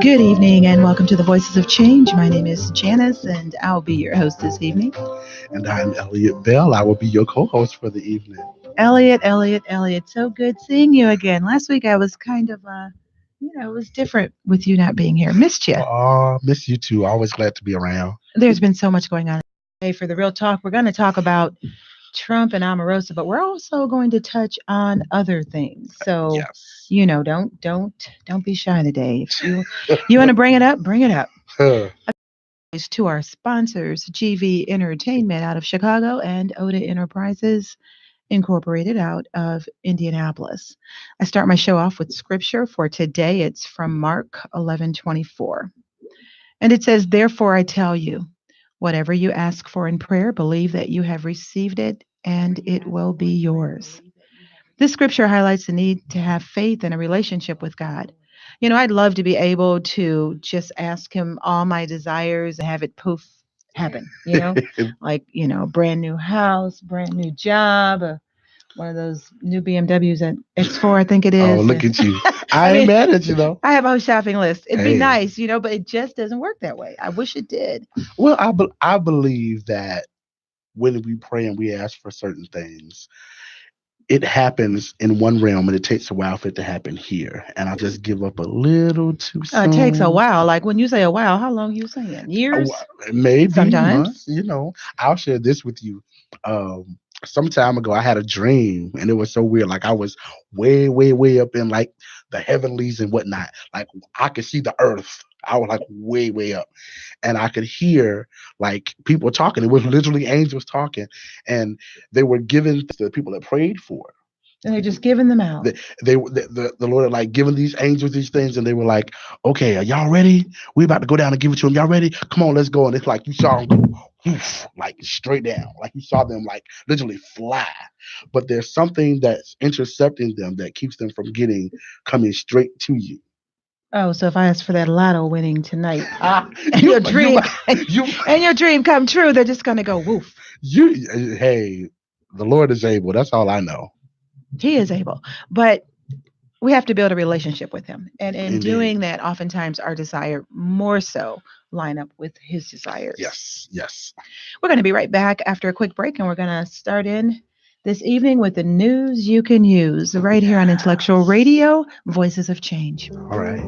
Good evening and welcome to the Voices of Change. My name is Janice and I'll be your host this evening. And I'm Elliot Bell. I will be your co-host for the evening. Elliot. So good seeing you again. Last week I was kind of, it was different with you not being here. Missed you. Oh, miss you too. Always glad to be around. There's been so much going on. Hey, for the real talk, we're going to talk about Trump and Omarosa, but we're also going to touch on other things. So, Yes. don't be shy today. If you want to bring it up, bring it up. To our sponsors, GV Entertainment out of Chicago and Oda Enterprises Incorporated out of Indianapolis. I start my show off with scripture for today. It's from Mark 11:24. And it says, "Therefore I tell you, whatever you ask for in prayer, believe that you have received it and it will be yours." This scripture highlights the need to have faith and a relationship with God. I'd love to be able to just ask him all my desires and have it poof happen, like, brand new house, brand new job, one of those new BMWs at X4, I think it is. Oh, look at you. I ain't mad at you, though. I have a whole shopping list. It'd be Hey. nice, but it just doesn't work that way. I wish it did. Well, I believe that when we pray and we ask for certain things, it happens in one realm and it takes a while for it to happen here. And I just give up a little too soon. It takes a while. Like when you say a while, how long are you saying? Years? Maybe Sometimes. months. I'll share this with you. Some time ago, I had a dream and it was so weird. Like I was way, way, way up in like the heavenlies and whatnot. Like I could see the earth. I was like way, way up. And I could hear like people talking. It was literally angels talking. And they were given to the people that prayed for. And they're just giving them out. The Lord had like given these angels these things, and they were like, "Okay, are y'all ready? We about to go down and give it to them. Y'all ready? Come on, let's go." And it's like you saw them go whoosh, like straight down, like you saw them like literally fly. But there's something that's intercepting them that keeps them from coming straight to you. Oh, so if I ask for that lotto winning tonight, and your your dream come true, they're just gonna go woof. Hey, the Lord is able. That's all I know. He is able, but we have to build a relationship with him. And in Indeed. doing that, oftentimes our desire more so line up with his desires. Yes. We're going to be right back after a quick break, and we're going to start in this evening with the news you can use right here on Intellectual Radio, Voices of Change. All right.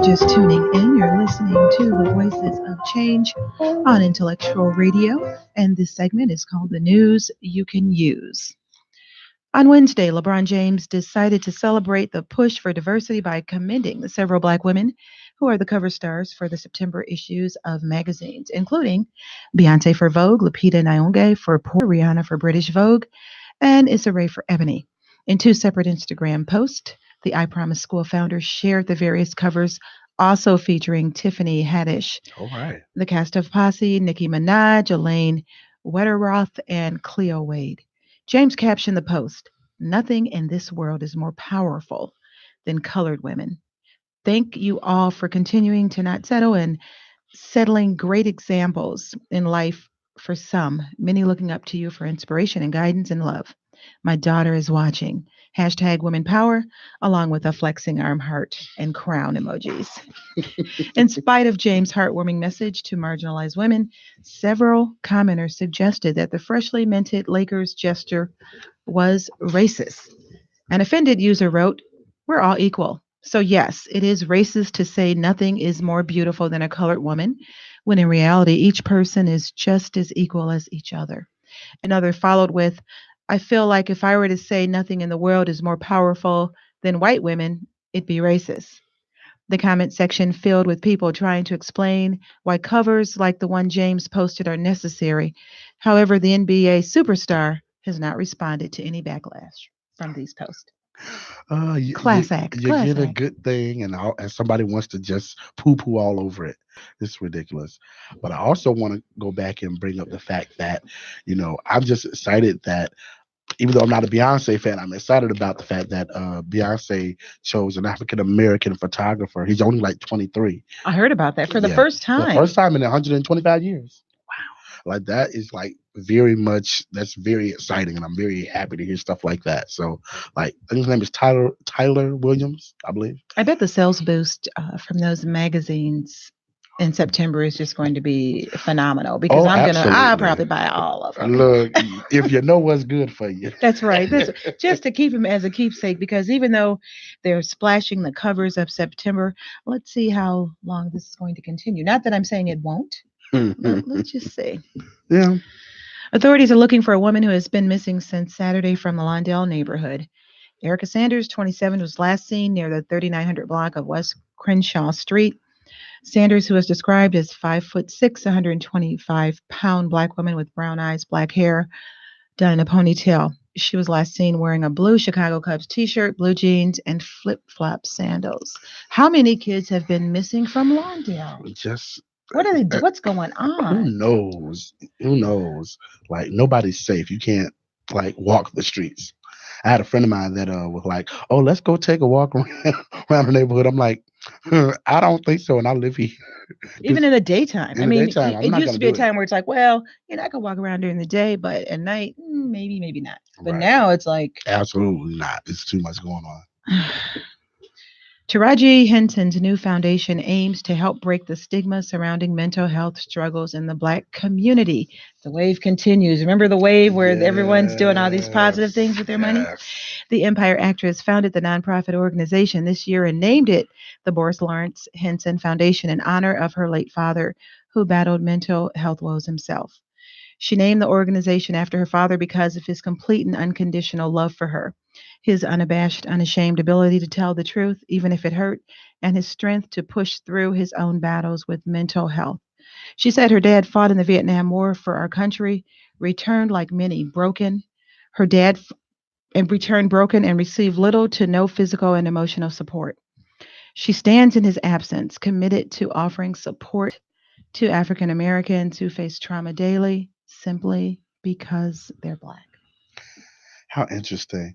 Just tuning in, you're listening to the Voices of Change on Intellectual Radio, and this segment is called The News You Can Use. On Wednesday, LeBron James decided to celebrate the push for diversity by commending the several Black women who are the cover stars for the September issues of magazines, including Beyonce for Vogue, Lupita Nyong'o for Poor, Rihanna for British Vogue, and Issa Rae for Ebony. In two separate Instagram posts, the I Promise School founders shared the various covers, also featuring Tiffany Haddish. All right. The cast of Posse, Nicki Minaj, Elaine Wetterroth, and Cleo Wade. James captioned the post, "Nothing in this world is more powerful than colored women. Thank you all for continuing to not settle and settling great examples in life for some, many looking up to you for inspiration and guidance and love. My daughter is watching. Hashtag women power," along with a flexing arm heart and crown emojis. In spite of James' heartwarming message to marginalized women, several commenters suggested that the freshly minted Lakers gesture was racist. An offended user wrote, "We're all equal. So yes, it is racist to say nothing is more beautiful than a colored woman, when in reality, each person is just as equal as each other." Another followed with, I feel like if I were to say nothing in the world is more powerful than white women, it'd be racist. The comment section filled with people trying to explain why covers like the one James posted are necessary. However, the NBA superstar has not responded to any backlash from these posts. Class act, You class get a act. good thing, and somebody wants to just poo poo all over it. It's ridiculous. But I also want to go back and bring up the fact that, I'm just excited that even though I'm not a Beyonce fan, I'm excited about the fact that Beyonce chose an African American photographer. He's only like 23. I heard about that for the Yeah, first for the time. first time in 125 years. Like that is like that's very exciting, and I'm very happy to hear stuff like that. So, like, I think his name is Tyler Williams, I believe. I bet the sales boost from those magazines in September is just going to be phenomenal because Oh, I'll absolutely. probably buy all of them. Look, if you know what's good for you. That's right. That's just to keep them as a keepsake because even though they're splashing the covers of September, let's see how long this is going to continue. Not that I'm saying it won't, but let's just see. Yeah. Authorities are looking for a woman who has been missing since Saturday from the Lawndale neighborhood. Erica Sanders, 27, was last seen near the 3900 block of West Crenshaw Street. Sanders, who was described as 5'6", 125-pound black woman with brown eyes, black hair, done in a ponytail. She was last seen wearing a blue Chicago Cubs t-shirt, blue jeans, and flip-flop sandals. How many kids have been missing from Lawndale? Just What are they do? What's going who on? knows? Who knows? Like nobody's safe. You can't like walk the streets. I had a friend of mine that was like, "Oh, let's go take a walk around the neighborhood." I'm like, I don't think so, and I live here. Even 'Cause in the daytime. I in the mean, daytime, I'm it not used gonna to be a do it. time where it's like, well, I can walk around during the day, but at night, maybe, maybe not. But Right. now it's like, Absolutely not. It's too much going on. Taraji Henson's new foundation aims to help break the stigma surrounding mental health struggles in the Black community. The wave continues. Remember the wave where everyone's doing all these positive things with their money? Yes. The Empire actress founded the nonprofit organization this year and named it the Boris Lawrence Henson Foundation in honor of her late father, who battled mental health woes himself. She named the organization after her father because of his complete and unconditional love for her, his unabashed, unashamed ability to tell the truth, even if it hurt, and his strength to push through his own battles with mental health. She said her dad fought in the Vietnam War for our country, returned like many broken. Her dad and returned broken and received little to no physical and emotional support. She stands in his absence, committed to offering support to African Americans who face trauma daily simply because they're Black. How interesting.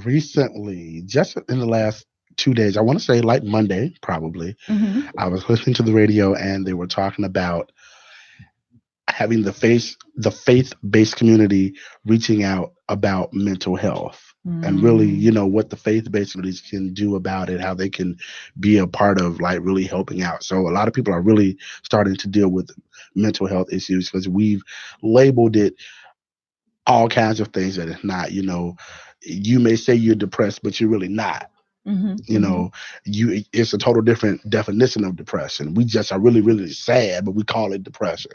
Recently, just in the last 2 days, I want to say like Monday, probably, Hmm. I was listening to the radio and they were talking about having the faith-based community reaching out about mental health and really, Mm. what the faith-based communities can do about it, how they can be a part of like really helping out. So a lot of people are really starting to deal with mental health issues because we've labeled it all kinds of things that it's not. You may say you're depressed, but you're really not. Hmm. you know it's a total different definition of depression. We just are really really sad, but we call it depression.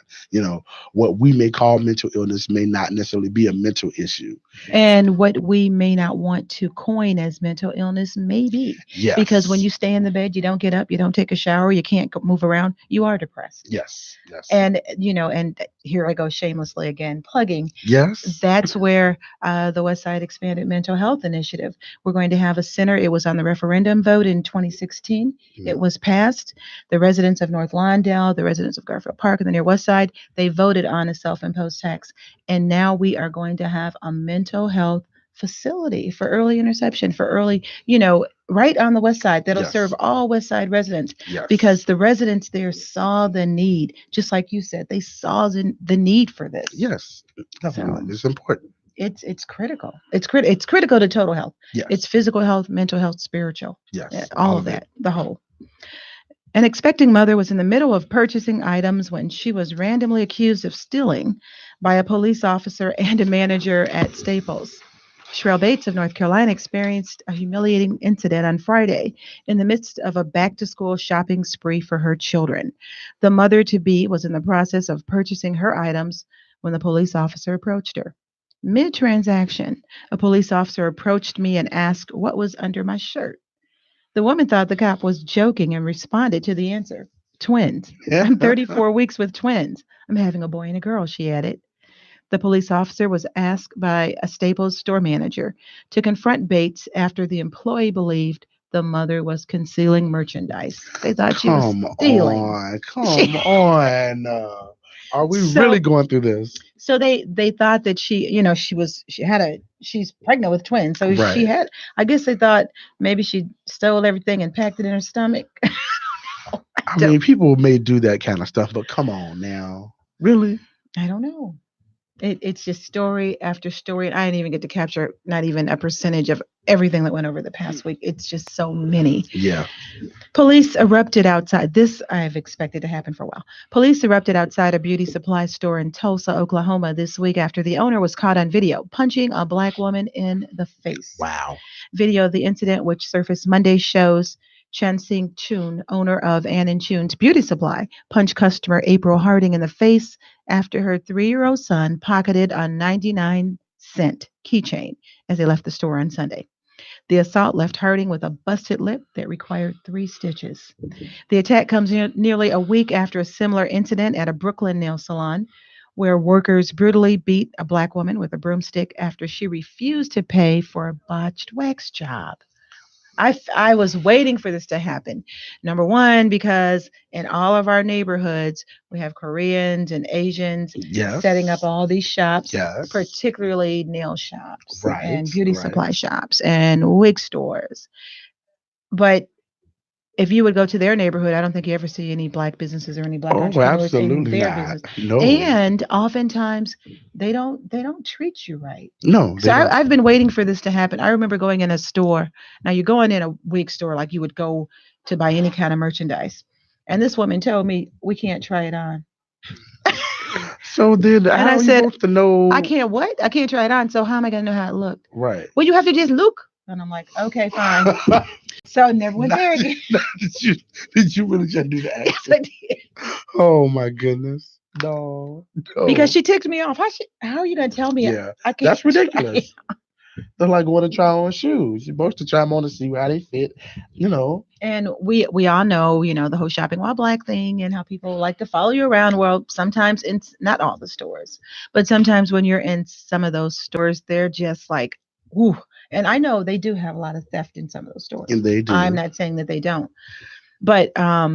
What we may call mental illness may not necessarily be a mental issue. And what we may not want to coin as mental illness may be. Because when Yes. you stay in the bed, you don't get up, you don't take a shower, you can't move around, you are depressed. Yes. Yes. And, and here I go shamelessly again, plugging. Yes. That's where the West Side Expanded Mental Health Initiative. We're going to have a center. It was on the referendum vote in 2016. It was passed. The residents of North Lawndale, the residents of Garfield Park and the near West Side, they voted on a self-imposed tax. And now we are going to have a mental health facility for early interception, for early, right on the West Side that'll Yes. serve all West Side residents. Yes. Because the residents there saw the need, just like you said, they saw the need for this. Yes, definitely. So It's important. it's critical. It's critical to total health. Yes. It's physical health, mental health, spiritual. Yes. All of that, the whole. An expecting mother was in the middle of purchasing items when she was randomly accused of stealing by a police officer and a manager at Staples. Sherelle Bates of North Carolina experienced a humiliating incident on Friday in the midst of a back to school shopping spree for her children. The mother to be was in the process of purchasing her items when the police officer approached her. Mid transaction, a police officer approached me and asked what was under my shirt. The woman thought the cop was joking and responded to the answer: twins. I'm 34 weeks with twins. I'm having a boy and a girl, she added. The police officer was asked by a Staples store manager to confront Bates after the employee believed the mother was concealing merchandise. They thought she was Come stealing. on, come on. Are we really So going through this? they thought that she's pregnant with twins. So she Right. had, I guess they thought maybe she stole everything and packed it in her stomach. I mean, people may do that kind of stuff, but come on now. Really? I don't know. It's just story after story. And I didn't even get to capture not even a percentage of everything that went over the past week. It's just so many. Yeah. Police erupted outside. This I've expected to happen for a while. Police erupted outside a beauty supply store in Tulsa, Oklahoma this week after the owner was caught on video punching a black woman in the face. Wow. Video of the incident, which surfaced Monday, shows Chen Sing Chun, owner of Ann and Chun's Beauty Supply, punched customer April Harding in the face after her 3-year-old son pocketed a 99-cent keychain as they left the store on Sunday. The assault left Harding with a busted lip that required 3 stitches. The attack comes nearly a week after a similar incident at a Brooklyn nail salon, where workers brutally beat a black woman with a broomstick after she refused to pay for a botched wax job. I was waiting for this to happen. Number one, because in all of our neighborhoods, we have Koreans and Asians Yes. setting up all these shops, Yes. particularly nail shops Right. and beauty Right. supply shops and wig stores. But if you would go to their neighborhood, I don't think you ever see any black businesses or any black Oh, entrepreneurs in absolutely their not. business. No. And oftentimes they don't treat you right. No. So I've been waiting for this to happen. I remember going in a store. Now you're going in a wig store like you would go to buy any kind of merchandise. And this woman told me we can't try it on. So then And how I are you said, supposed to know? I can't what? I can't try it on. So how am I gonna know how it looked? Right. Well, you have to just look. And I'm like, okay, fine. So I never went there again. Did you really just do that? Yes, I did. Oh my goodness. No. Because she ticked me off. How are you gonna tell me? Yeah. I can't That's try ridiculous. They're like going to try on shoes. You're supposed to try them on to see how they fit, you know. And we all know, the whole shopping while black thing and how people like to follow you around. Well, sometimes in not all the stores, but sometimes when you're in some of those stores, they're just like, ooh. And I know they do have a lot of theft in some of those stores. And they do. I'm not saying that they don't, but at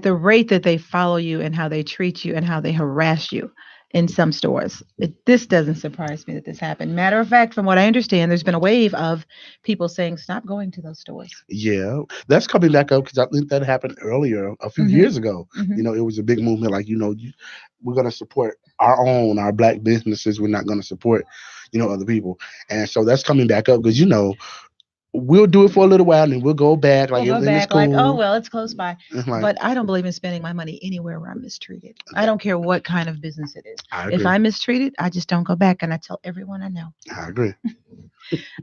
the rate that they follow you and how they treat you and how they harass you in some stores, this doesn't surprise me that this happened. Matter of fact, from what I understand, there's been a wave of people saying stop going to those stores. Yeah, that's coming back up because I think that happened earlier a few years ago. Mhm. It was a big movement like, we're going to support our black businesses. We're not going to support, other people. And so that's coming back up because, we'll do it for a little while and then we'll go back. Like, We'll go everything is back cool. like, oh, well, it's close by. Like, But I don't believe in spending my money anywhere where I'm mistreated. I don't care what kind of business it is. I agree. If I'm mistreated, I just don't go back, and I tell everyone I know. I agree.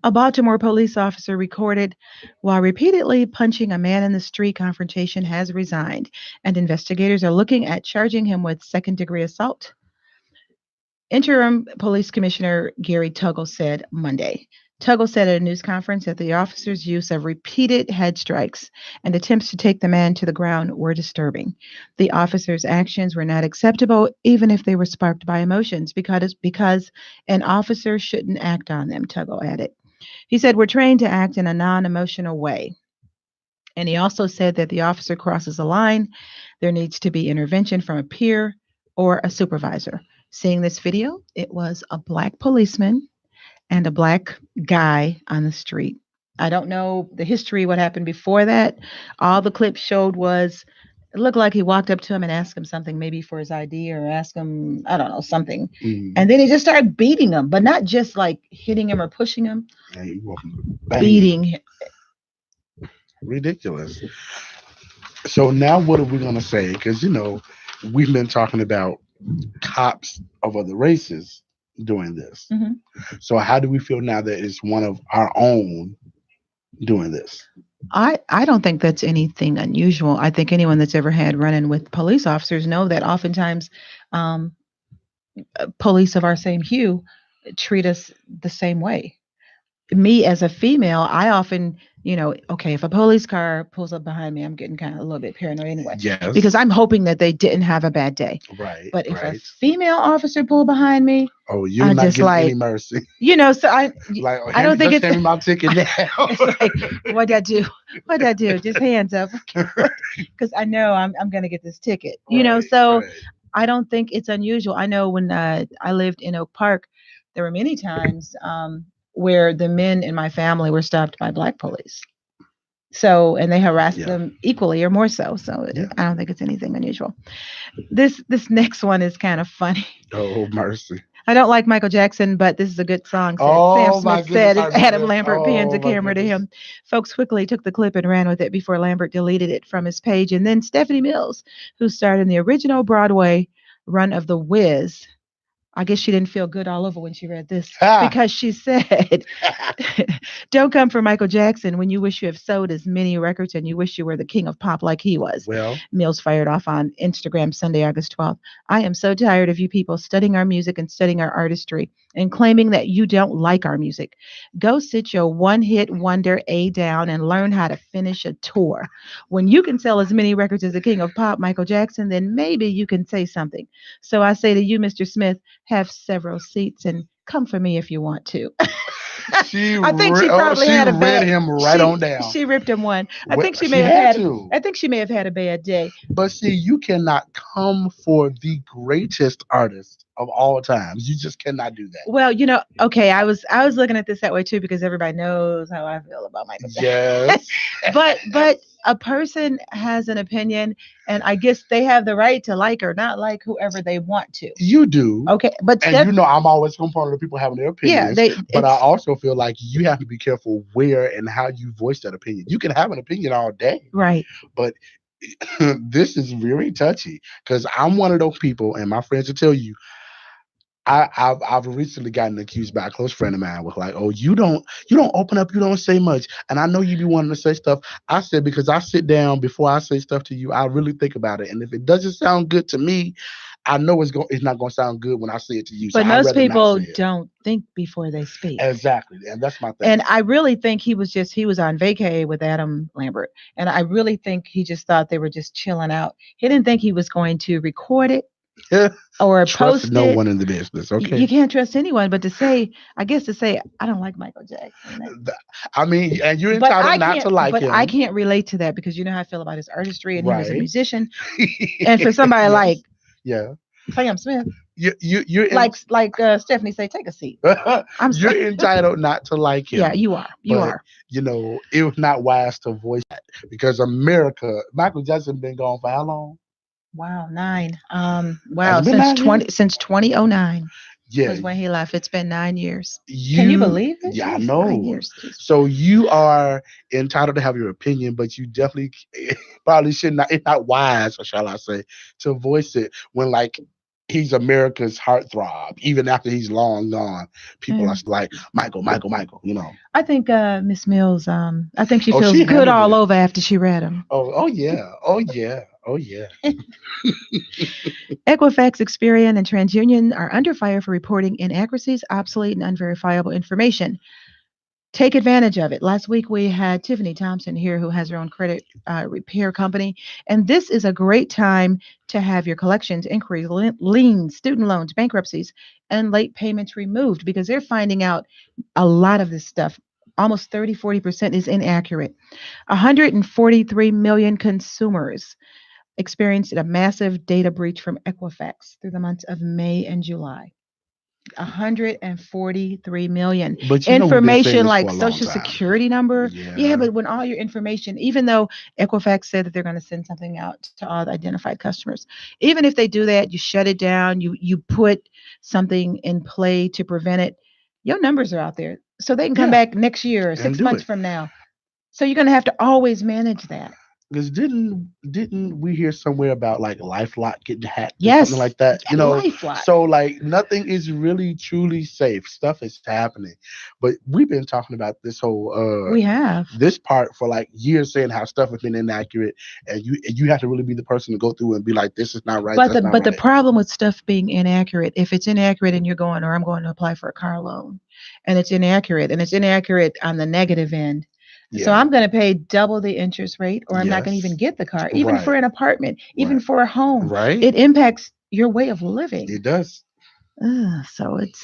A Baltimore police officer recorded while repeatedly punching a man in the street confrontation has resigned, and investigators are looking at charging him with second-degree assault. Interim Police Commissioner Gary Tuggle said Monday. Tuggle said at a news conference that the officer's use of repeated head strikes and attempts to take the man to the ground were disturbing. The officer's actions were not acceptable, even if they were sparked by emotions, because an officer shouldn't act on them, Tuggle added. He said, we're trained to act in a non-emotional way. And he also said that the officer crosses a line, there needs to be intervention from a peer or a supervisor. Seeing this video, it was a black policeman and a black guy on the street. I don't know the history, what happened before that. All the clip showed was, it looked like he walked up to him and asked him something, maybe for his ID or ask him, I don't know, something. And then he just started beating him, but not just like hitting him or pushing him, beating him. Ridiculous. So now what are we going to say? Because, we've been talking about cops of other races doing this. Mm-hmm. So how do we feel now that it's one of our own doing this? I don't think that's anything unusual. I think anyone that's ever had run-in with police officers know that oftentimes, police of our same hue treat us the same way. Me as a female, I often, okay, if a police car pulls up behind me, I'm getting kind of a little bit paranoid anyway, because Yes. I'm hoping that they didn't have a bad day. Right. But if a Right. female officer pull behind me, Oh, you're I not just getting any like, mercy. so Like, oh, I don't think just it's, hand me my ticket now. it's like, what'd I do? What'd I do? Just hands up. Because I know I'm going to get this ticket, Right. so Right. I don't think it's unusual. I know when I lived in Oak Park, there were many times where the men in my family were stopped by black police. So, and they harassed Yeah. them equally or more so. So Yeah. I don't think it's anything unusual. This next one is kind of funny. Oh, mercy. I don't like Michael Jackson, but this is a good song. Said Sam Oh my Smith goodness, said I as remember Adam this. Lambert pans a Oh my camera to goodness. him. Folks quickly took the clip and ran with it before Lambert deleted it from his page. And then Stephanie Mills, who starred in the original Broadway run of The Wiz, I guess she didn't feel good all over when she read this Ha! because she said, don't come for Michael Jackson when you wish you have sold as many records and you wish you were the king of pop like he was. Well, Mills fired off on Instagram Sunday, August 12th. I am so tired of you people studying our music and studying our artistry and claiming that you don't like our music. Go sit your one hit wonder A down and learn how to finish a tour. When you can sell as many records as the king of pop, Michael Jackson, then maybe you can say something. So I say to you, Mr. Smith, have several seats and come for me if you want to. I think she probably she had a read bad. him right She on down. she ripped him one. I think she may She have had had. to. I think she may have had a bad day. But see, you cannot come for the greatest artist of all times. You just cannot do that. Well, okay, I was looking at this that way too because everybody knows how I feel about Michael Jackson. Yes. but a person has an opinion, and I guess they have the right to like or not like whoever they want to. You do. Okay, but And you know I'm always component of people having their yeah, opinions, but I also feel like you have to be careful where and how you voice that opinion. You can have an opinion all day, right. but this is very touchy because I'm one of those people, and my friends will tell you. I've recently gotten accused by a close friend of mine with like, oh, you don't open up, you don't say much, and I know you be wanting to say stuff. I said because I sit down before I say stuff to you, I really think about it, and if it doesn't sound good to me, I know it's not going to sound good when I say it to you. So But I'd most rather not people say it. don't think before they speak. Exactly, and that's my thing. And I really think he was on vacay with Adam Lambert. And I really think he just thought they were just chilling out. He didn't think he was going to record it or Trust post no it. one in the business. You Okay. can't trust anyone, but I guess to say, I don't like Michael Jackson. I mean, and you're But entitled not to like I him, can't relate to that because you know how I feel about his artistry and him as a right? musician. And for somebody Yes. like Yeah, Sam Smith, you're like Stephanie say, take a seat. I'm you're sorry. entitled not to like him. Yeah, you are. You but are. it was not wise to voice that because Michael Jackson been gone for how long? Wow, 9. Has Wow, it been 9 years? since 2009 Yeah, was when he left. It's been 9 years. Can you you. believe it? Yeah, I Jeez, 9 know. years. Jeez. So you are entitled to have your opinion, but you definitely probably should not. It's not wise, or shall I say, to voice it when like he's America's heartthrob. Even after he's long gone, people Yeah. are still like Michael, Michael, Michael. I think Miss Mills. I think she Oh, feels she good handled all it. over after she read them. Oh yeah, oh yeah, oh yeah. Equifax, Experian, and TransUnion are under fire for reporting inaccuracies, obsolete, and unverifiable information. Take advantage of it. Last week we had Tiffany Thompson here who has her own credit repair company. And this is a great time to have your collections inquiries, liens, student loans, bankruptcies, and late payments removed because they're finding out a lot of this stuff. Almost 40% is inaccurate. 143 million consumers experienced a massive data breach from Equifax through the months of May and July. 143 million. But we've been saying Information this like for a long social time. security number. Yeah. Yeah, but when all your information, even though Equifax said that they're going to send something out to all the identified customers, even if they do that, you shut it down, you put something in play to prevent it, your numbers are out there. So they can come back next year or And 6 do months it. from now. So you're going to have to always manage that. Because didn't we hear somewhere about like LifeLock getting hacked or something Yes, like that? LifeLock. So like nothing is really truly safe. Stuff is happening, but we've been talking about this whole We have. this part for like years, saying how stuff has been inaccurate, and you have to really be the person to go through and be like, this is not right, But that's the not but the right. problem with stuff being inaccurate, if it's inaccurate and you're going, or I'm going to apply for a car loan, and it's inaccurate on the negative end. So Yeah. I'm going to pay double the interest rate, or I'm not going to even Yes. get the car, even for Right. an apartment, even Right. for a home. Right. It impacts your way of living. It does. So it's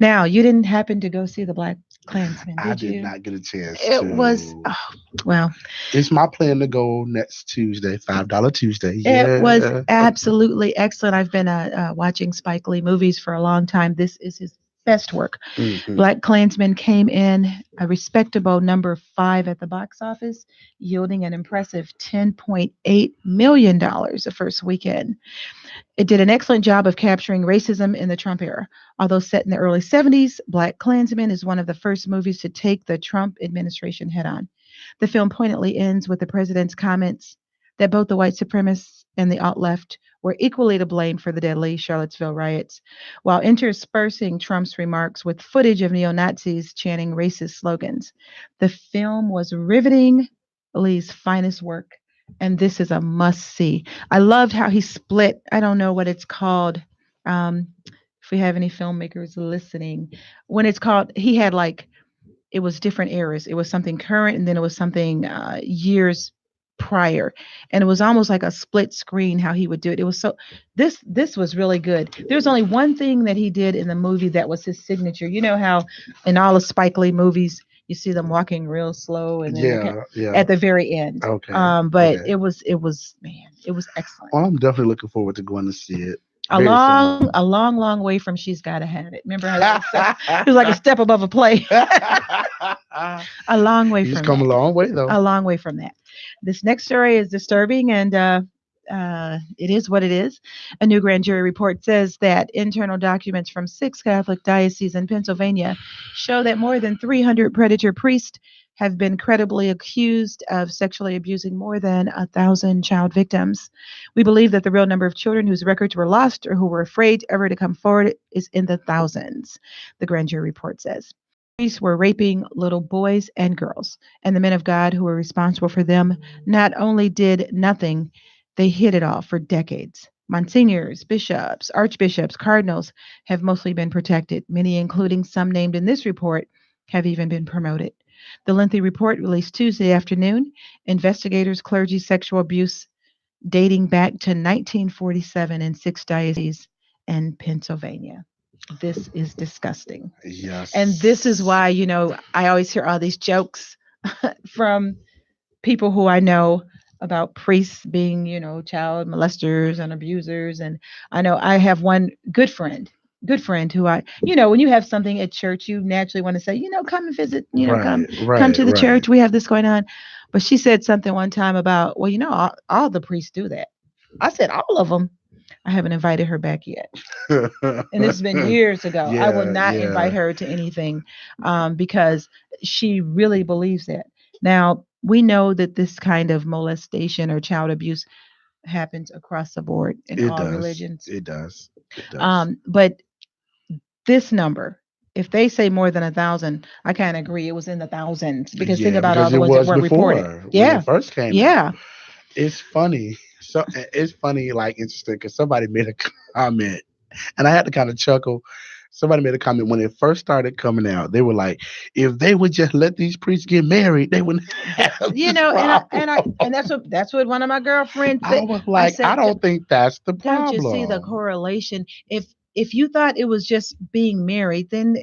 now you didn't happen to go see the Black Klansman, I did did you? not get a chance It was to. well, It's my plan to go next Tuesday, $5 Tuesday. it was Yeah. absolutely excellent. I've been watching Spike Lee movies for a long time. This is his best work. Hmm. Black Klansman came in a respectable number five at the box office, yielding an impressive $10.8 million the first weekend. It did an excellent job of capturing racism in the Trump era. Although set in the early 70s, Black Klansman is one of the first movies to take the Trump administration head on. The film poignantly ends with the president's comments that both the white supremacists and the alt left were equally to blame for the deadly Charlottesville riots, while interspersing Trump's remarks with footage of neo Nazis chanting racist slogans. The film was riveting, Lee's finest work, and this is a must see. I loved how he split, I don't know what it's called. Um, if we have any filmmakers listening, when it's called, he had like it was different eras. It was something current, and then it was something years prior, and it was almost like a split screen how he would do it. It was so this was really good. There's only one thing that he did in the movie that was his signature. You know how in all the Spike Lee movies you see them walking real slow, and then they're Yeah. Yeah. at the very end. Okay. But Okay. it was man, it was excellent. Well, I'm definitely looking forward to going to see it very soon. A long way from She's Gotta Have It. Remember how it was like a step above a play. A long way He's from come a that. long way though. A long way from that. This next story is disturbing, and it is what it is. A new grand jury report says that internal documents from six Catholic dioceses in Pennsylvania show that more than 300 predator priests have been credibly accused of sexually abusing more than 1,000 child victims. We believe that the real number of children whose records were lost or who were afraid ever to come forward is in the thousands, the grand jury report says. Priests were raping little boys and girls, and the men of God who were responsible for them not only did nothing, they hid it all for decades. Monsignors, bishops, archbishops, cardinals have mostly been protected. Many, including some named in this report, have even been promoted. The lengthy report released Tuesday afternoon investigators clergy sexual abuse dating back to 1947 in six dioceses in Pennsylvania. This is disgusting. And this is Yes. why, I always hear all these jokes from people who I know about priests being, child molesters and abusers. And I know I have one good friend who when you have something at church, you naturally want to say, come and visit, come, Right. come Right. to the Right. church. We have this going on. But she said something one time about, well, all the priests do that. I said, all of them. I haven't invited her back yet. And this has been years ago. I will Yeah. not invite Yeah. her to anything because she really believes that. Now, we know that this kind of molestation or child abuse happens across the board in It all does. religions. It does. It does. But this number, if they say more than 1,000, I kind of agree. It was in the thousands because think Yeah, about all because the it ones that was were reported. before when it Yeah, first came out. yeah. It's funny. So it's funny, like interesting, because somebody made a comment, and I had to kind of chuckle. Somebody made a comment when it first started coming out. They were like, "If they would just let these priests get married, they wouldn't have You this know, and I problem." and I and that's what one of my girlfriends I said. was I like, "I said, don't think that's the don't you see the problem." correlation? If you thought it was just being married, then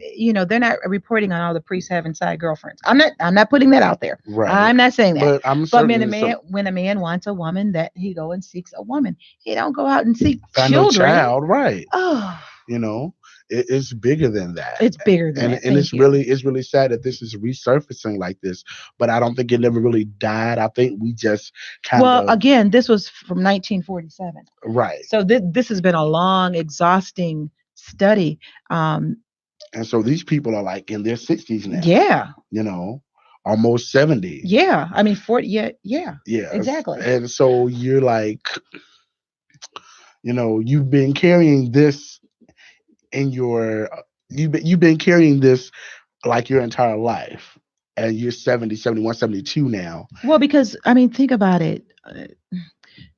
they're not reporting on all the priests having side girlfriends. I'm not putting that out there. Right. I'm not saying that. But I'm But certain some when a man wants a woman, that he go and seeks a woman. He don't go out and seek find no children. child, right? Oh, You know, it's bigger than that. it's bigger than that. And Thank you. it's really sad that this is resurfacing like this, but I don't think it never really died. I think we just kind Well, of again, this was from 1947. right. So this has been a long, exhausting study. Um, And so these people are like in their 60s now, yeah, you know, almost 70. Yeah. I mean, 40. Yeah. Yeah. Yes. Exactly. And so you're like, you've been carrying this in your, you've been carrying this like your entire life. And you're 70, 71, 72 now. Well, because, I mean, think about it.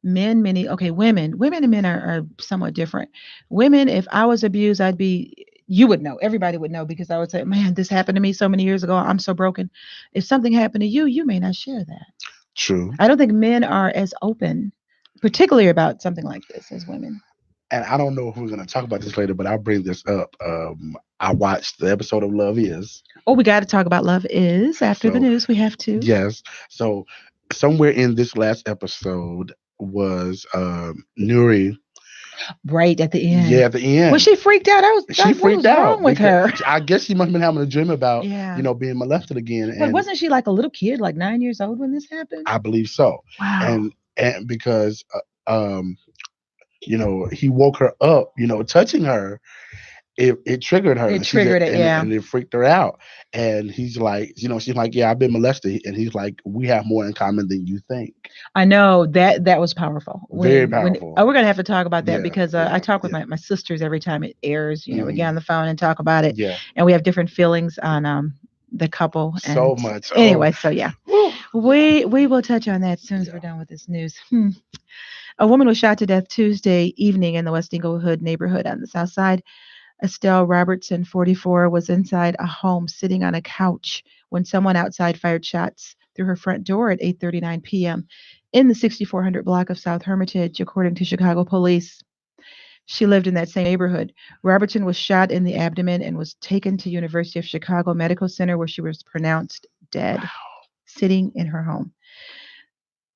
Women and men are somewhat different. Women, if I was abused, you would know, everybody would know, because I would say, man, this happened to me so many years ago. I'm so broken. If something happened to you, you may not share that. True. I don't think men are as open, particularly about something like this, as women. And I don't know if we're going to talk about this later, but I'll bring this up. I watched the episode of Love Is. Oh, we got to talk about Love Is after the So, news. We have to. yes. So somewhere in this last episode was Nuri. Right at the end. Yeah, at the end. Well, she freaked out. She freaked what was out wrong with her? I guess she must have been having a dream about, Yeah. being molested again. But And wasn't she like a little kid, like 9 years old when this happened? I believe so. Wow. And because, he woke her up, touching her. It triggered her. It triggered it, yeah. And it freaked her out. And he's like, she's like, yeah, I've been molested. And he's like, we have more in common than you think. I know that was powerful. Very powerful. We're gonna have to talk about that, because I talk with yeah. my sisters every time it airs. We Mhm. get on the phone and talk about it. Yeah. And we have different feelings on the couple. So much. Anyway, so yeah, Woo. we will touch on that as soon as we're done with this news. A woman was shot to death Tuesday evening in the West Englewood neighborhood on the South Side. Estelle Robertson, 44, was inside a home sitting on a couch when someone outside fired shots through her front door at 8:39 p.m. in the 6400 block of South Hermitage, according to Chicago police. She lived in that same neighborhood. Robertson was shot in the abdomen and was taken to University of Chicago Medical Center, where she was pronounced dead, sitting in her home.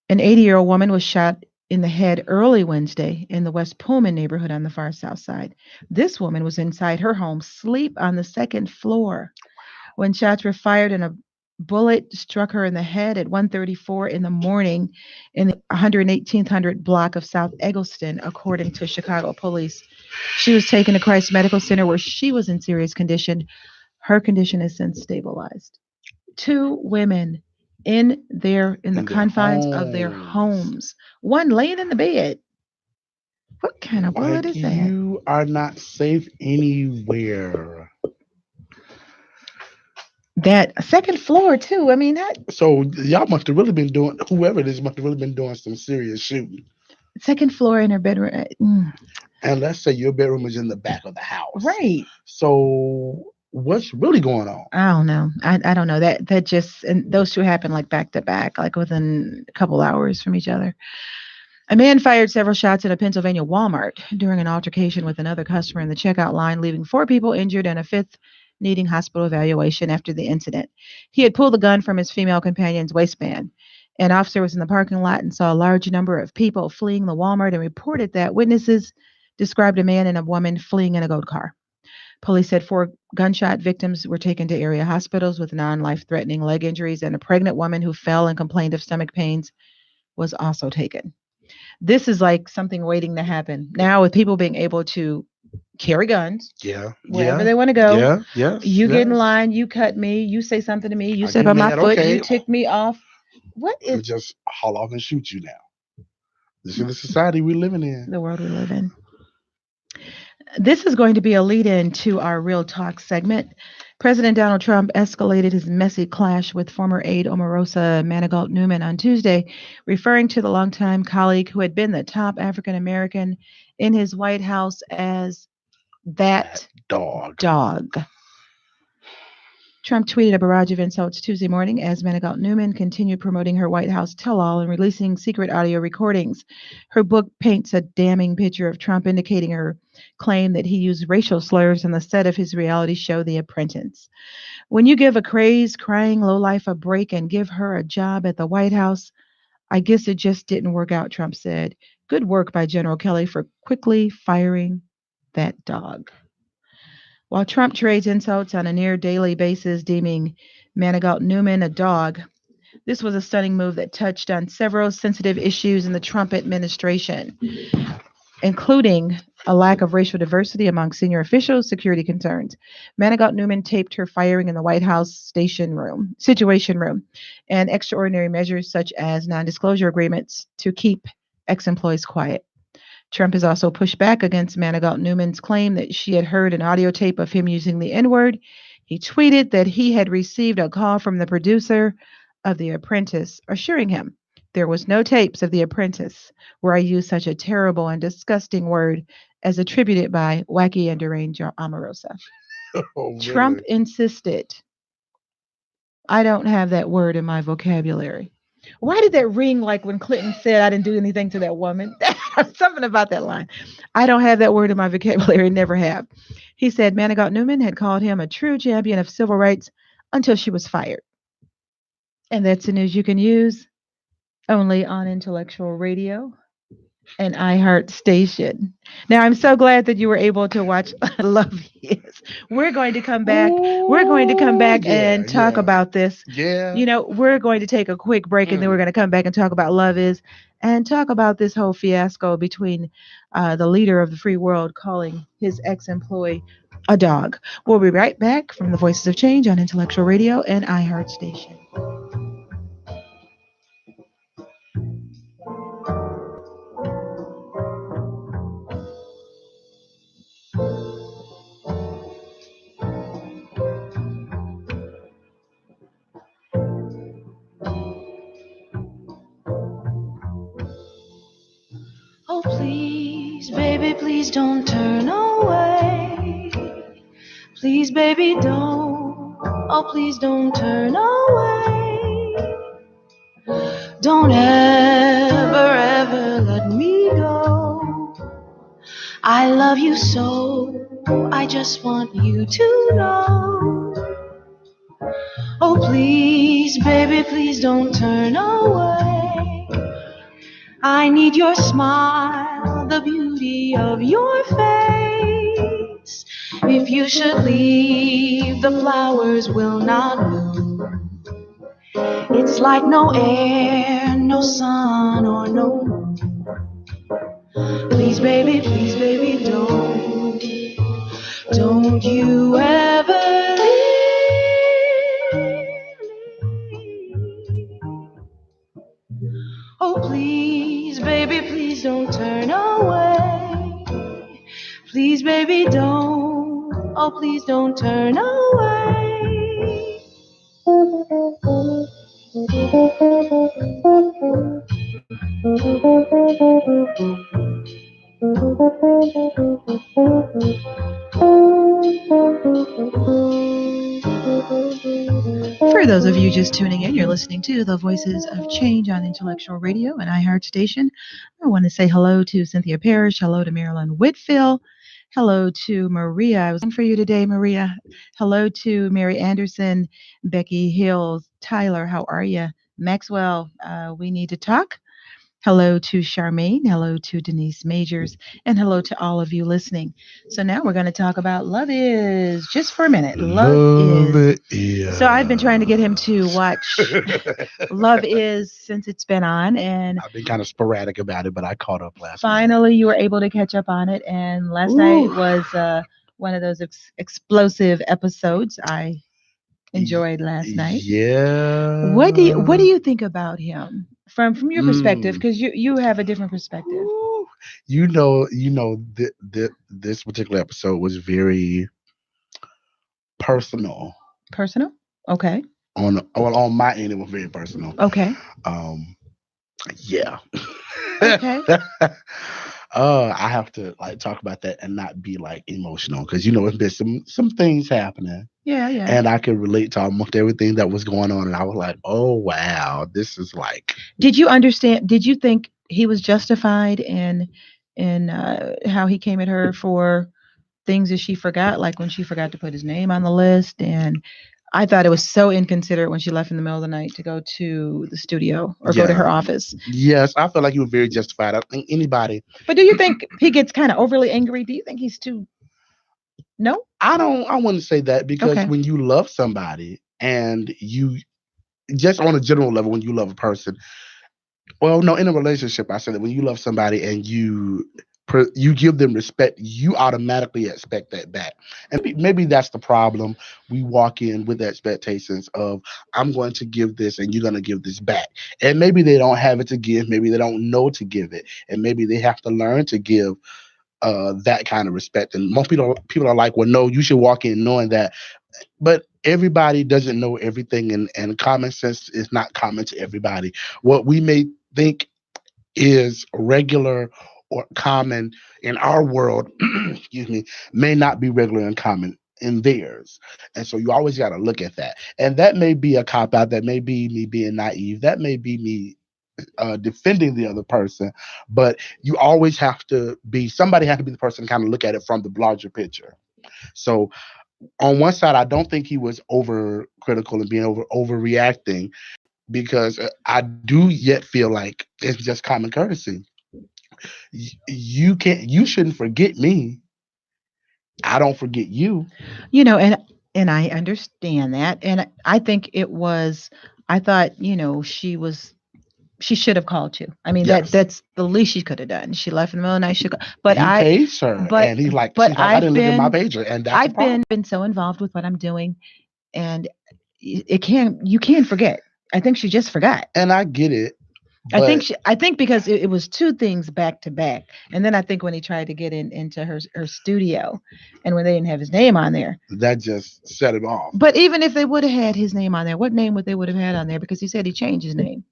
An 80-year-old woman was shot in the head early Wednesday in the West Pullman neighborhood on the far south side. This woman was inside her home, asleep on the second floor, when shots were fired and a bullet struck her in the head at 1:34 in the morning in the 11800 block of South Eggleston, according to Chicago police. She was taken to Christ Medical Center, where she was in serious condition. Her condition has since stabilized. Two women in the confines of their homes. One laying in the bed. What kind of bullet is that? You are not safe anywhere. That second floor too. I mean, that So y'all must have really been doing. Whoever it is must have really been doing some serious shooting. second floor in her bedroom. And let's say your bedroom is in the back of the house, Right. So what's really going on? I don't know. I don't know. That just, and those two happened like back to back, like within a couple hours from each other. A man fired several shots at a Pennsylvania Walmart during an altercation with another customer in the checkout line, leaving 4 people injured and a fifth needing hospital evaluation after the incident. He had pulled the gun from his female companion's waistband. An officer was in the parking lot and saw a large number of people fleeing the Walmart and reported that witnesses described a man and a woman fleeing in a goat car. Police said 4 gunshot victims were taken to area hospitals with non-life-threatening leg injuries, and a pregnant woman who fell and complained of stomach pains was also taken. This is like something waiting to happen now, with people being able to carry guns wherever they want to go. You get in line, you cut me, you say something to me, you step on my foot, you tick me off. What is just haul off and shoot you now? This is the society we're living in. The world we live in. This is going to be a lead-in to our Real Talk segment. President Donald Trump escalated his messy clash with former aide Omarosa Manigault Newman on Tuesday, referring to the longtime colleague who had been the top African American in his White House as that dog. Trump tweeted a barrage of insults Tuesday morning as Manigault Newman continued promoting her White House tell-all and releasing secret audio recordings. Her book paints a damning picture of Trump, indicating her claim that he used racial slurs on the set of his reality show, The Apprentice. When you give a crazed, crying lowlife a break and give her a job at the White House, I guess it just didn't work out, Trump said. Good work by General Kelly for quickly firing that dog. While Trump trades insults on a near daily basis, deeming Manigault Newman a dog, this was a stunning move that touched on several sensitive issues in the Trump administration. including a lack of racial diversity among senior officials, security concerns. Manigault Newman taped her firing in the White House Situation Room, and extraordinary measures such as non disclosure agreements to keep ex employees quiet. Trump has also pushed back against Manigault Newman's claim that she had heard an audio tape of him using the N word. He tweeted that he had received a call from the producer of The Apprentice, assuring him there was no tapes of The Apprentice where I used such a terrible and disgusting word as attributed by wacky and deranged Omarosa. Oh, Trump really? insisted, I don't have that word in my vocabulary. Why did that ring like when Clinton said I didn't do anything to that woman? Something about that line. I don't have that word in my vocabulary, never have. He said Manigault Newman had called him a true champion of civil rights until she was fired. And that's the news you can use only on Intellectual Radio and iHeart Station. Now, I'm so glad that you were able to watch Love Is. We're going to come back. We're going to come Oh, back yeah, and talk yeah, about this. yeah. We're going to take a quick break and then we're Mm. going to come back and talk about Love Is and talk about this whole fiasco between the leader of the free world calling his ex employee a dog. We'll be right back from the Voices of Change on Intellectual Radio and iHeart Station. Oh, please, baby, please don't turn away. Please, baby, don't. Oh, please don't turn away. Don't ever, ever let me go. I love you so. I just want you to know. Oh, please, baby, please don't turn away. I need your smile, the beauty of your face. If you should leave, the flowers will not bloom. It's like no air, no sun, or no moon. Please, baby, don't you ever leave. Oh, please, baby, please don't turn away. Please, baby, don't. Oh, please don't turn away. For those of you just tuning in, you're listening to the Voices of Change on Intellectual Radio and iHeart Station. I want to say hello to Cynthia Parrish, hello to Marilyn Whitfield, hello to Maria. I was looking for you today, Maria. Hello to Mary Anderson, Becky Hills, Tyler. How are you? Maxwell, we need to talk. Hello to Charmaine. Hello to Denise Majors. And hello to all of you listening. So now we're going to talk about Love Is just for a minute. Love Is. So I've been trying to get him to watch Love Is since it's been on. And I've been kind of sporadic about it, but I caught up last night. finally you were able to catch up on it. And last night was one of those explosive episodes I enjoyed last night. Yeah. What do you think about him from your perspective? Because you have a different perspective. Ooh. This particular episode was very personal. Personal? Okay. On my end, it was very personal. Okay. Yeah. Okay. I have to talk about that and not be emotional because it's been some things happening. Yeah. And I can relate to almost everything that was going on, and I was like, oh wow, this is Did you understand? Did you think he was justified in how he came at her for things that she forgot, like when she forgot to put his name on the list? And I thought it was so inconsiderate when she left in the middle of the night to go to the studio or go to her office. Yes, I feel like he was very justified. I think anybody. But do you think he gets kind of overly angry? Do you think he's too? No? I wouldn't say that because when you love somebody and you just on a general level, when you love a person, well, no, in a relationship, I said that when you love somebody and you you give them respect, you automatically expect that back. And maybe that's the problem. We walk in with expectations of, I'm going to give this and you're going to give this back. And maybe they don't have it to give. Maybe they don't know to give it. And maybe they have to learn to give that kind of respect. And most people are like, well, no, you should walk in knowing that. But everybody doesn't know everything, and common sense is not common to everybody. What we may think is regular or common in our world, excuse me, may not be regular and common in theirs. And so you always got to look at that. And that may be a cop out. That may be me being naive. That may be me defending the other person. But you always have to be, somebody has to be the person to kind of look at it from the larger picture. So on one side, I don't think he was over critical and being overreacting, because I do yet feel like it's just common courtesy. You shouldn't forget me. I don't forget you. And I understand that, and I think it was. I thought, she should have called you. I mean, Yes. that's the least she could have done. She left in the middle of the night. But He pays her, but and he's like, but she's like, I didn't look at my pager, and that's the I've problem. been so involved with what I'm doing, and you can't forget. I think she just forgot. And I get it. I think because it was two things back to back, and then I think when he tried to get into her studio, and when they didn't have his name on there, that just set him off. But even if they would have had his name on there, what name would have had on there? Because he said he changed his name,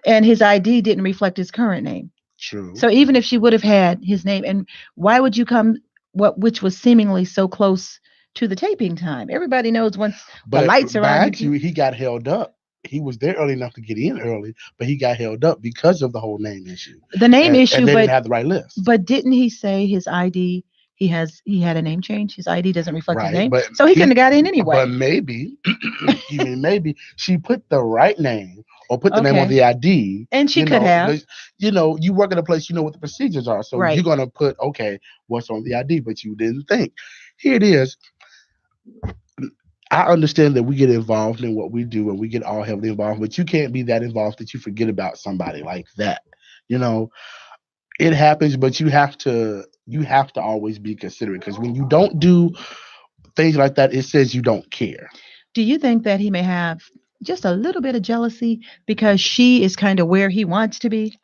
and his ID didn't reflect his current name. True. So even if she would have had his name, and why would you come? Which was seemingly so close to the taping time? Everybody knows once the lights are on. He got held up. He was there early enough to get in early, but he got held up because of the whole name issue. The name issue, and they but didn't have the right list. But didn't he say his ID? He had a name change. His ID doesn't reflect his name, but so he couldn't have got in anyway. But maybe, maybe she put the right name or put the name on the ID, and she could have. You work at a place, you know what the procedures are, so you're gonna put what's on the ID, but you didn't think. Here it is. I understand that we get involved in what we do and we get all heavily involved, but you can't be that involved that you forget about somebody like that. It happens, but you have to always be considerate, because when you don't do things like that, it says you don't care. Do you think that he may have just a little bit of jealousy because she is kind of where he wants to be?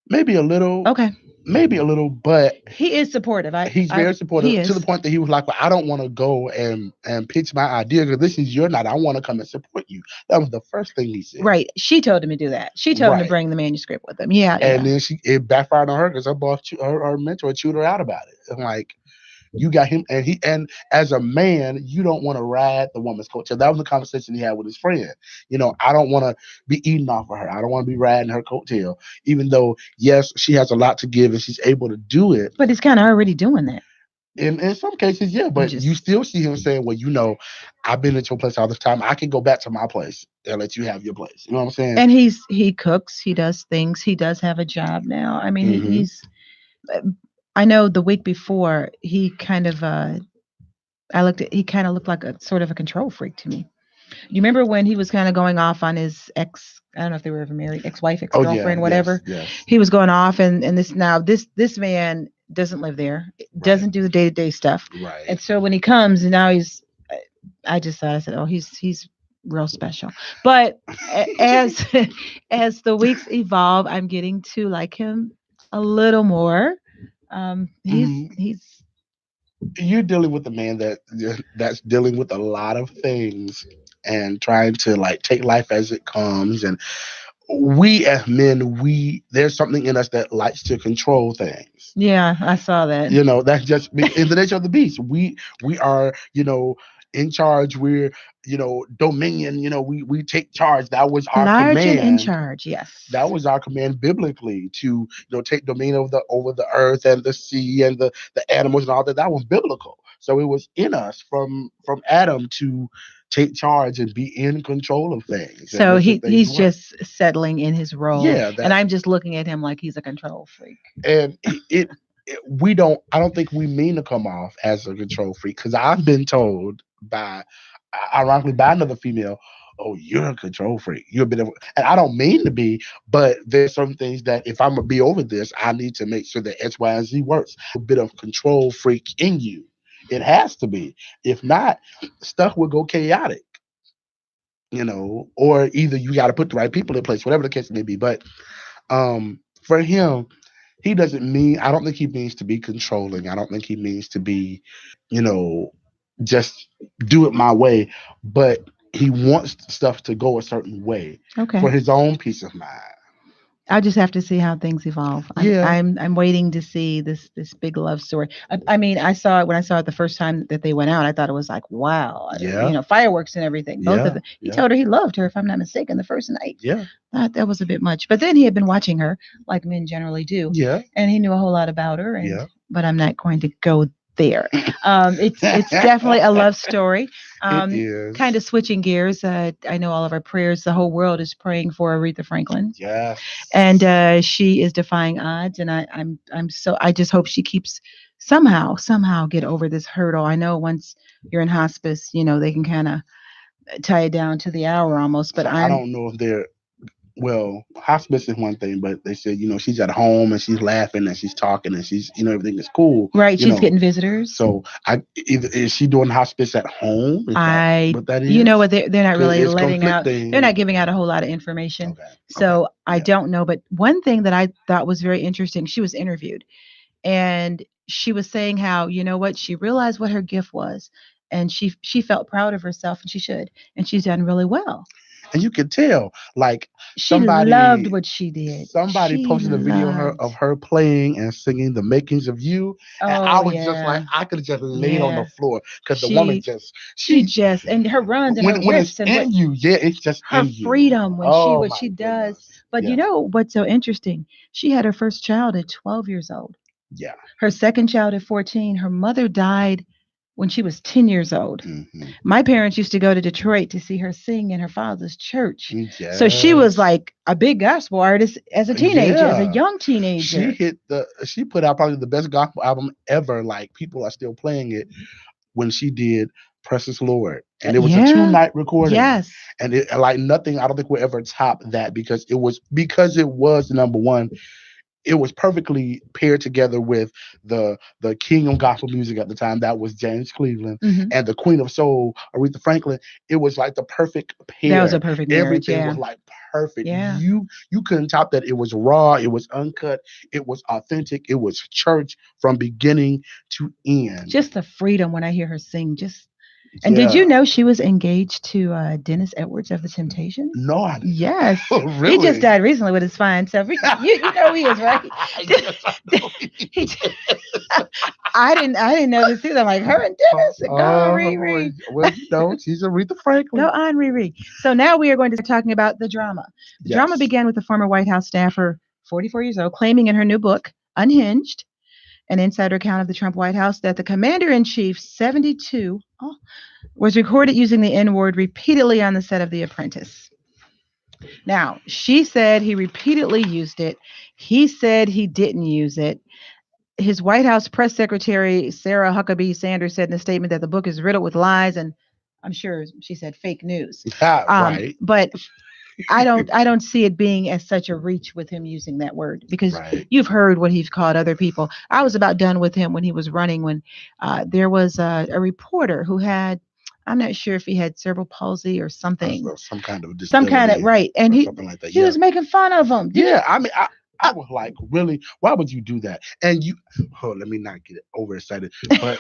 Maybe a little. Okay. Maybe a little, but he is supportive. He's very supportive, to the point that he was like, well, I don't want to go and pitch my idea because this is your night. I want to come and support you. That was the first thing he said. Right. She told him to do that. She told him to bring the manuscript with him. Yeah. And then it backfired on her because her boss, her mentor, chewed her out about it. And like, you got him, and as a man, you don't want to ride the woman's coattail. That was the conversation he had with his friend. I don't want to be eating off of her. I don't want to be riding her coattail, even though, yes, she has a lot to give and she's able to do it. But he's kind of already doing that. In some cases, yeah, but you still see him saying, well, I've been at your place all this time. I can go back to my place and let you have your place. You know what I'm saying? And he cooks. He does things. He does have a job now. I mean, he's... I know the week before he kind of he kind of looked like a sort of a control freak to me. You remember when he was kind of going off on his I don't know if they were ever married, ex-wife, ex-girlfriend, whatever. Yes. He was going off, and this man doesn't live there, doesn't do the day-to-day stuff. Right. And so when he comes, and now I said, oh, he's real special. But as the weeks evolve, I'm getting to like him a little more. You're dealing with a man that's dealing with a lot of things and trying to like take life as it comes. And we as men, there's something in us that likes to control things. Yeah, I saw that. That's just in the nature of the beast. We are, in charge. We're, dominion. We take charge. That was our large command. And in charge. Yes, that was our command biblically, to take dominion over the earth and the sea and the animals and all that. That was biblical. So it was in us from Adam to take charge and be in control of things. So he's just settling in his role. Yeah, and I'm just looking at him like he's a control freak. And I don't think we mean to come off as a control freak, because I've been told ironically by another female, oh, you're a control freak. You're a bit of, and I don't mean to be, but there's some things that if I'm gonna be over this, I need to make sure that X, Y, and Z works. A bit of control freak in you. It has to be. If not, stuff will go chaotic. Or either you got to put the right people in place, whatever the case may be. But for him, he doesn't mean. I don't think he means to be controlling. I don't think he means to be, you know, just do it my way. But he wants stuff to go a certain way for Okay. his own peace of mind. I'll just have to see how things evolve. I'm Yeah, I'm I'm waiting to see this big love story. I mean, I saw it when I saw it the first time that they went out. I thought it was like, wow, yeah, fireworks and everything. Both of yeah, them. He yeah, told her he loved her, if I'm not mistaken, the first night. yeah, Thought that was a bit much. But then he had been watching her, like men generally do, yeah, and he knew a whole lot about her. And yeah. but I'm not going to go there. It's definitely a love story. It Kind is. of switching gears. I know all of our prayers. The whole world is praying for Aretha Franklin, Yes. and she is defying odds. And I just hope she keeps somehow get over this hurdle. I know once you're in hospice, they can kind of tie it down to the hour almost. But So I I'm don't know if they're well, hospice is one thing, but they said, she's at home and she's laughing and she's talking and she's, everything is cool, right. you She's know. getting visitors. So either is she doing hospice at home? Is that I, what that you know is? what, they're not Because really it's letting out, they're not conflicting. giving out a whole lot of information. Okay. Okay. So I Yeah. don't know. But one thing that I thought was very interesting, she was interviewed and she was saying how, you know what, she realized what her gift was and she felt proud of herself and she should. And she's done really well. And you could tell, like She loved somebody what she did. somebody She posted a video of her loved. playing and singing "The Makings of You," and I Oh was just like, yeah. I could have just laid on the Yeah. floor because the woman She just she she just, and her runs and her when it's riffs and what in you, yeah, it's just her in you. freedom when she Oh what my she does. goodness. But you Yeah, know what's so interesting? She had her first child at 12 years old. yeah. Her second child at 14. Her mother died when she was 10 years old. Hmm. My parents used to go to Detroit to see her sing in her father's church. So she was Yes. like a big gospel artist as a teenager, as a Yeah. young teenager. She put out probably the best gospel album ever. Like people are still playing it when she did Precious Lord. And it was a Yeah. two-night recording. Yes. And it like nothing, I don't think will ever top that because it was number one. It was perfectly paired together with the king of gospel music at the time, that was James Cleveland, Hmm. and the queen of soul, Aretha Franklin. It was like the perfect That was a pair. perfect marriage. Everything Yeah. was like perfect. Yeah. You couldn't top that. It was raw, it was uncut, it was authentic, it was church from beginning to end. Just the freedom when I hear her sing. Just And did you Yeah. know she was engaged to Dennis Edwards of the Temptations? No, I Yes. He just really. died recently with his fine self. You know who he is, right? Yes, I know he He- is. I didn't know this either. I'm like, her and Dennis, go on, Riri. Well, she's Aretha Go Franklin. on, Riri. So now we are going to start talking about the drama. The drama Yes. began with the former White House staffer, 44 years old, claiming in her new book, Unhinged, an insider account of the Trump White House, that the commander in chief, 72, was recorded using the N word repeatedly on the set of The Apprentice. Now, she said he repeatedly used it. He said he didn't use it. His White House press secretary, Sarah Huckabee Sanders, said in a statement that the book is riddled with lies and I'm sure she said fake news. Yeah, right. But I don't see it being as such a reach with him using that word because Right. you've heard what he's called other people. I was about done with him when he was running when there was a reporter who had, I'm not sure if he had cerebral palsy or something, Some kind of some kind of disability right, and or he something like that. he Yeah. was making fun of him. Yeah. I mean, I was like, really? Why would you do that? And let me not get overexcited, but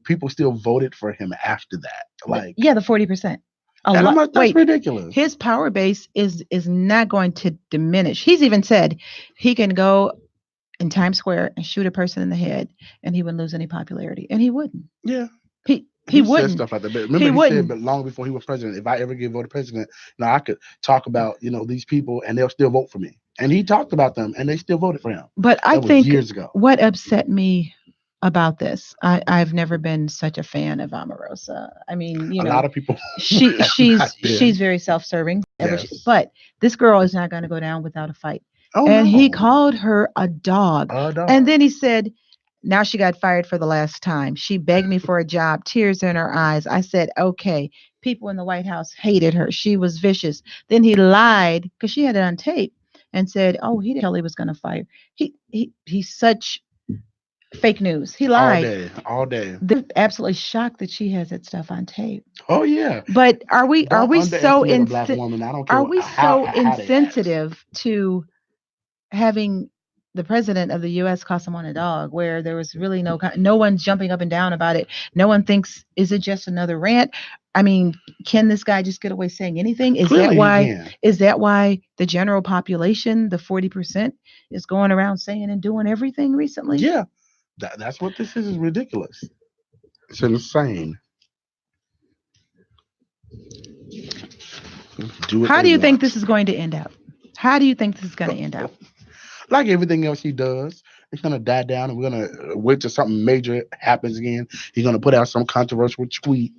people still voted for him after that. Like, Yeah, the 40%. A and I'm lot. like, that's Wait, ridiculous. his power base is not going to diminish. He's even said he can go in Times Square and shoot a person in the head, and he wouldn't lose any popularity, and he wouldn't. Yeah. He Said wouldn't. stuff like that. But remember, He he said, wouldn't. but long before he was president, if I ever get voted president, now I could talk about, these people and they'll still vote for me. And he talked about them and they still voted for him. But I That was think years ago. what upset me about this, I've never been such a fan of Omarosa. I mean, A lot of people she's have been. she's very self-serving. Yes. But this girl is not going to go down without a fight. Oh, And he no. called her a dog. A dog. And then he said, now she got fired for the last time. She begged me for a job, tears in her eyes. I said, okay, people in the White House hated her. She was vicious. Then he lied because she had it on tape and said, "Oh, he didn't tell he was going to fire." He's such fake news. He All lied. day, all day. They're absolutely shocked that she has that stuff on tape. Oh yeah. But are we Don't so underestimate a black woman. I don't care are we so how they act. insensitive to having the president of the U.S. call someone a dog, where there was really no one jumping up and down about it. No one thinks, is it just another rant? I mean, can this guy just get away saying anything? Clearly he can. Is that why the general population, the 40%, is going around saying and doing everything recently? Yeah, that's what this is ridiculous. It's insane. How do you think this is going to end up? How do you think this is going to end up? Like everything else he does, it's gonna die down, and we're gonna wait till something major happens again. He's gonna put out some controversial tweet,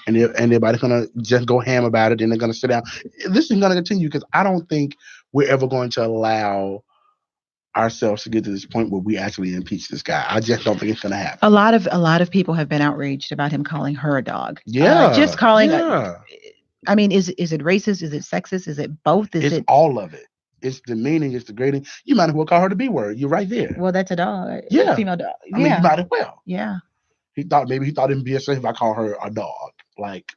and everybody's gonna just go ham about it, and they're gonna sit down. This is gonna continue because I don't think we're ever going to allow ourselves to get to this point where we actually impeach this guy. I just don't think it's gonna happen. A lot of people have been outraged about him calling her a dog. Yeah, just calling. Yeah. I mean, is it racist? Is it sexist? Is it both? It's all of it. It's demeaning. It's degrading. You might as well call her the B word. You're right there. Well, that's a dog. Yeah, female dog. I mean, you might as well. Yeah. He thought it'd be a safe if I call her a dog. Like,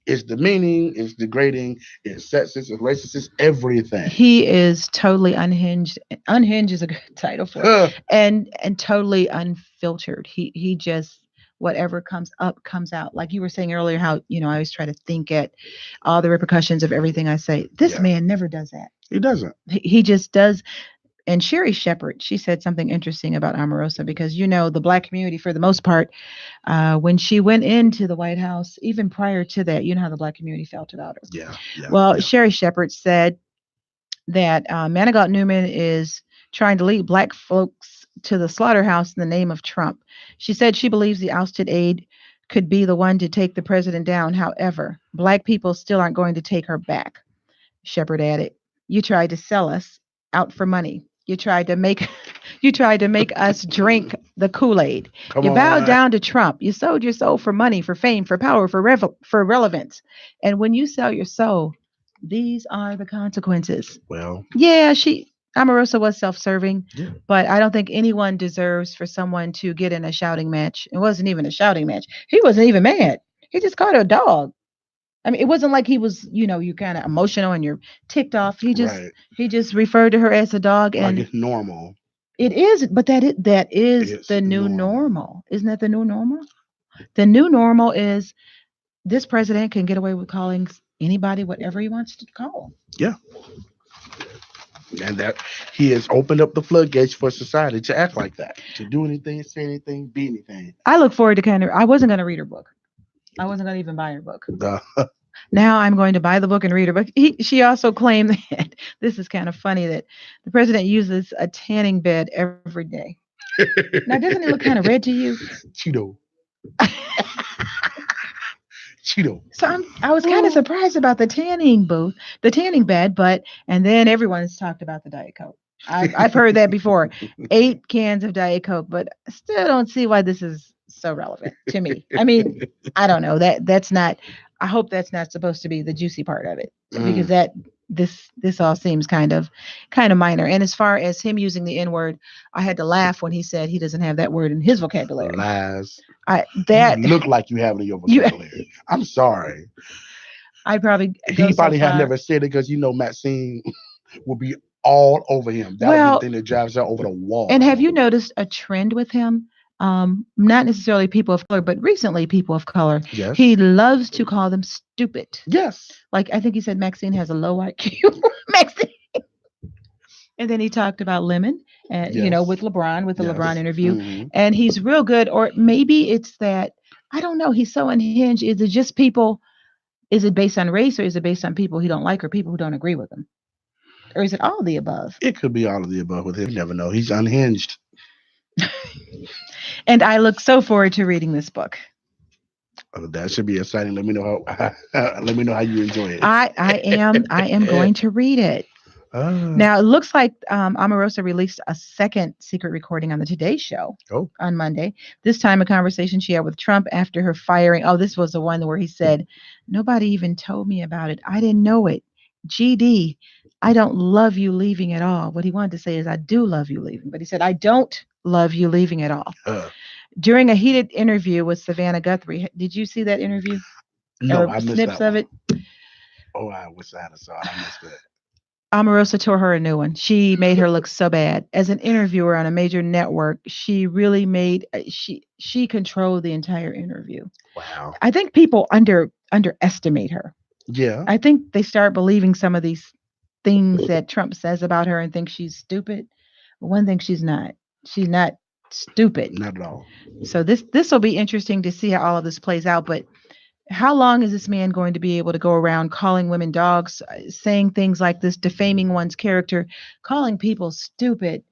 it's demeaning. It's degrading. It's sexist. It's racist. It's everything. He is totally unhinged. Unhinged is a good title for it. And totally unfiltered. He just, whatever comes up comes out. Like you were saying earlier, how I always try to think at all the repercussions of everything I say. This man never does that. He doesn't. He just does. And Sherry Shepherd, she said something interesting about Omarosa because the black community, for the most part, when she went into the White House, even prior to that, you know how the black community felt about her. Yeah. Well, Sherry Shepherd said that Manigault Newman is trying to lead black folks to the slaughterhouse in the name of Trump. She said she believes the ousted aide could be the one to take the president down. However, black people still aren't going to take her back. Shepherd added, "You tried to sell us out for money. You tried to make us drink the Kool-Aid. You bowed down to Trump. You sold your soul for money, for fame, for power, for relevance. And when you sell your soul, these are the consequences." Well, yeah, Omarosa was self-serving, but I don't think anyone deserves for someone to get in a shouting match. It wasn't even a shouting match. He wasn't even mad. He just called her a dog. I mean, it wasn't like he was, you're kind of emotional and you're ticked off. He just referred to her as a dog, and like it's normal. It is, but that is the new normal. Isn't that the new normal? The new normal is this president can get away with calling anybody whatever he wants to call. Yeah. And that he has opened up the floodgates for society to act like that, to do anything, say anything, be anything. I look forward to I wasn't going to read her book. I wasn't going to even buy her book. Now I'm going to buy the book and read her book. She also claimed that, this is kind of funny, that the president uses a tanning bed every day. Now, doesn't it look kind of red to you? Cheeto. Cheeto. So I was kind of surprised about the tanning bed, and then everyone's talked about the Diet Coke. I've heard that before. 8 cans of Diet Coke, but I still don't see why this is so relevant to me. I mean, I don't know. That's not, I hope that's not supposed to be the juicy part of it, because this all seems kind of minor. And as far as him using the N-word, I had to laugh when he said he doesn't have that word in his vocabulary. Lies. That you look like you have it in your vocabulary. I'm sorry. He probably had never said it because Maxine will be all over him. That would be the thing that drives her over the wall. And have you noticed a trend with him? Not necessarily people of color, but recently people of color. Yes. He loves to call them stupid. Yes. Like, I think he said Maxine has a low IQ. Maxine. And then he talked about Lemon, and with LeBron, with the LeBron interview. And he's real good. Or maybe it's that, I don't know, he's so unhinged. Is it just people? Is it based on race, or is it based on people he don't like, or people who don't agree with him? Or is it all of the above? It could be all of the above with him. You never know. He's unhinged. And I look so forward to reading this book. Oh, that should be exciting. Let me know how you enjoy it. I am going to read it. Ah. Now, it looks like Omarosa released a second secret recording on the Today Show Oh. on Monday. This time, a conversation she had with Trump after her firing. Oh, this was the one where he said, "Nobody even told me about it. I didn't know it. GD, I don't love you leaving at all." What he wanted to say is, "I do love you leaving," but he said, "I don't love you leaving at all." Uh, During a heated interview with Savannah Guthrie, did you see that interview no, or I missed snips that of one. it? Oh, I wish I had saw it. I missed it. Omarosa tore her a new one. She made her look so bad. As an interviewer on a major network, she really made she controlled the entire interview. Wow. I think people underestimate her. Yeah. I think they start believing some of these things that Trump says about her and think she's stupid. One thing she's not. She's not stupid. Not at all. So this will be interesting to see how all of this plays out, but how long is this man going to be able to go around calling women dogs, saying things like this, defaming one's character, calling people stupid?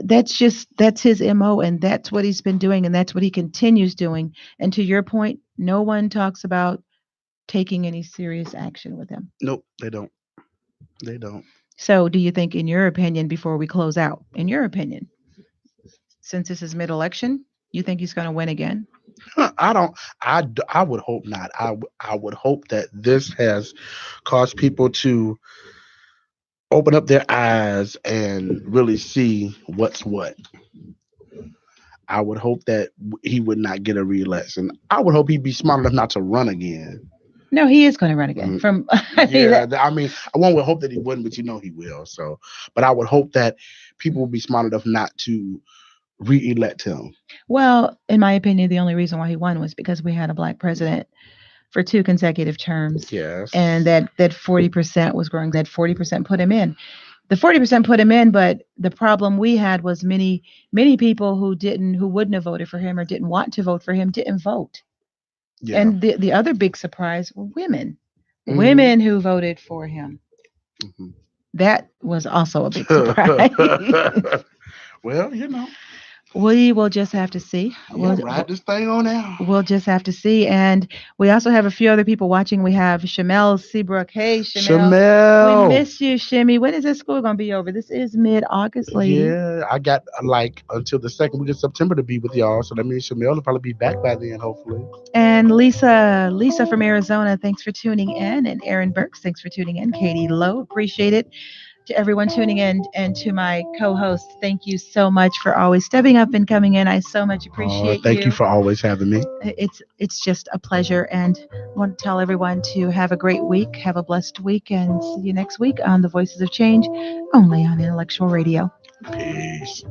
That's his MO, and that's what he's been doing, and that's what he continues doing. And to your point, no one talks about taking any serious action with him. Nope, they don't. They don't. So, do you think, in your opinion, before we close out, in your opinion, since this is mid-election, you think he's going to win again? I don't. I would hope not. I would hope that this has caused people to open up their eyes and really see what's what. I would hope that he would not get a re-election. I would hope he'd be smart enough not to run again. No, he is going to run again. Mm, From Yeah, I mean, one would hope that he wouldn't, but he will. So, but I would hope that people will be smart enough not to re-elect him. well, in my opinion, the only reason why he won was because we had a black president for 2 consecutive terms, Yes. and that 40% was growing. That 40% put him in. The 40% put him in, but the problem we had was many people who wouldn't have voted for him or didn't want to vote for him didn't vote. Yeah. And the other big surprise were women. Mhm. Women who voted for him. Mhm. That was also a big surprise. Well, We will just have to see. ride this thing on out. We'll just have to see. And we also have a few other people watching. We have Shamel Seabrook. Hey, Shamel. Shamel. We miss you, Shimmy. When is this school going to be over? This is mid-August, lady. Yeah, I got like until the second week of September to be with y'all. So that means Shamel will probably be back by then, hopefully. And Lisa from Arizona, thanks for tuning in. And Aaron Burks, thanks for tuning in. Katie Lowe, appreciate it. To everyone tuning in and to my co-host, thank you so much for always stepping up and coming in. I so much appreciate Thank you for always having me. It's just a pleasure, and I want to tell everyone to have a great week, have a blessed week, and see you next week on the Voices of Change, only on Intellectual Radio. Peace.